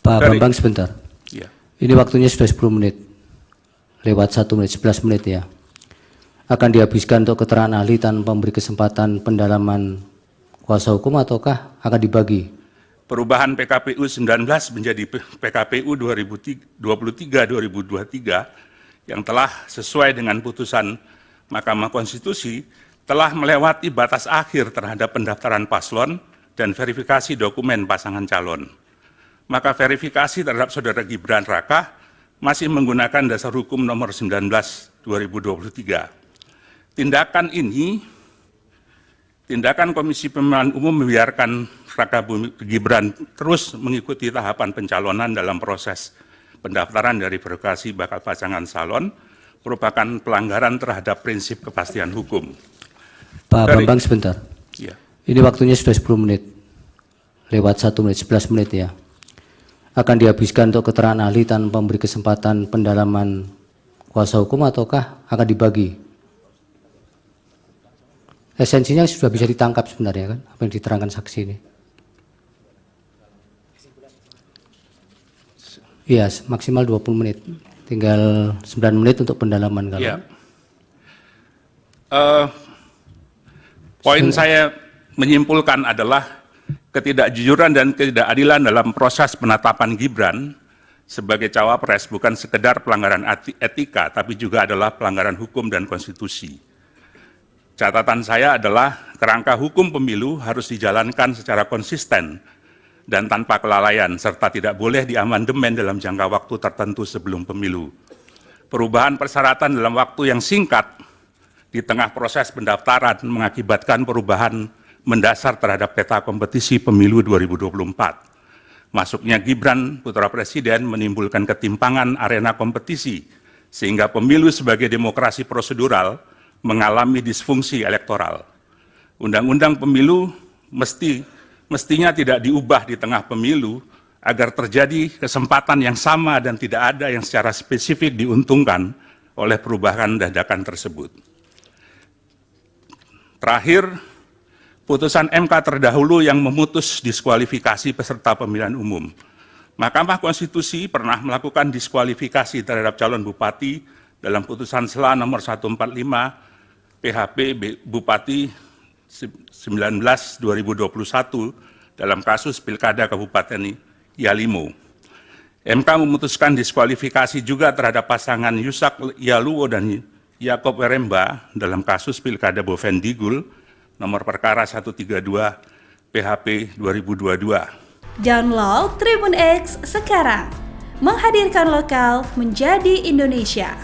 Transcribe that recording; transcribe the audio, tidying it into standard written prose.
Pak Bambang sebentar. Ya. Ini waktunya sudah 10 menit. Lewat 1 menit, 11 menit ya. Akan dihabiskan untuk keterangan ahli tanpa memberi kesempatan pendalaman kuasa hukum ataukah akan dibagi? Perubahan PKPU 19 menjadi PKPU 2023-2023 yang telah sesuai dengan putusan Mahkamah Konstitusi telah melewati batas akhir terhadap pendaftaran paslon dan verifikasi dokumen pasangan calon. Maka verifikasi terhadap Saudara Gibran Raka masih menggunakan dasar hukum nomor 19 2023. Tindakan Komisi Pemilihan Umum membiarkan Raka Gibran terus mengikuti tahapan pencalonan dalam proses pendaftaran dari verifikasi bakal pasangan calon merupakan pelanggaran terhadap prinsip kepastian hukum. Pak Bambang sebentar. Ya. Ini waktunya sudah 10 menit. Lewat 1 menit, 11 menit ya. Akan dihabiskan untuk keterangan ahli tanpa memberi kesempatan pendalaman kuasa hukum ataukah akan dibagi? Esensinya sudah bisa ditangkap sebenarnya kan, apa yang diterangkan saksi ini. Iya, maksimal 20 menit. Tinggal 9 menit untuk pendalaman kalau. Ya. Poin saya menyimpulkan adalah ketidakjujuran dan ketidakadilan dalam proses penetapan Gibran sebagai cawapres bukan sekedar pelanggaran etika, tapi juga adalah pelanggaran hukum dan konstitusi. Catatan saya adalah kerangka hukum pemilu harus dijalankan secara konsisten dan tanpa kelalaian, serta tidak boleh diamandemen dalam jangka waktu tertentu sebelum pemilu. Perubahan persyaratan dalam waktu yang singkat di tengah proses pendaftaran mengakibatkan perubahan mendasar terhadap peta kompetisi pemilu 2024. Masuknya Gibran putra presiden menimbulkan ketimpangan arena kompetisi sehingga pemilu sebagai demokrasi prosedural mengalami disfungsi elektoral. Undang-undang pemilu mestinya tidak diubah di tengah pemilu agar terjadi kesempatan yang sama dan tidak ada yang secara spesifik diuntungkan oleh perubahan dadakan tersebut. Terakhir, putusan MK terdahulu yang memutus diskualifikasi peserta pemilihan umum. Mahkamah Konstitusi pernah melakukan diskualifikasi terhadap calon bupati dalam putusan SELA nomor 145 PHP Bupati 19/2021 dalam kasus Pilkada Kabupaten Yalimo. MK memutuskan diskualifikasi juga terhadap pasangan Yusak Yaluo dan Yakob Weremba dalam kasus Pilkada Bovendigul nomor perkara 132 PHP 2022. Download Tribun X sekarang. Menghadirkan lokal menjadi Indonesia.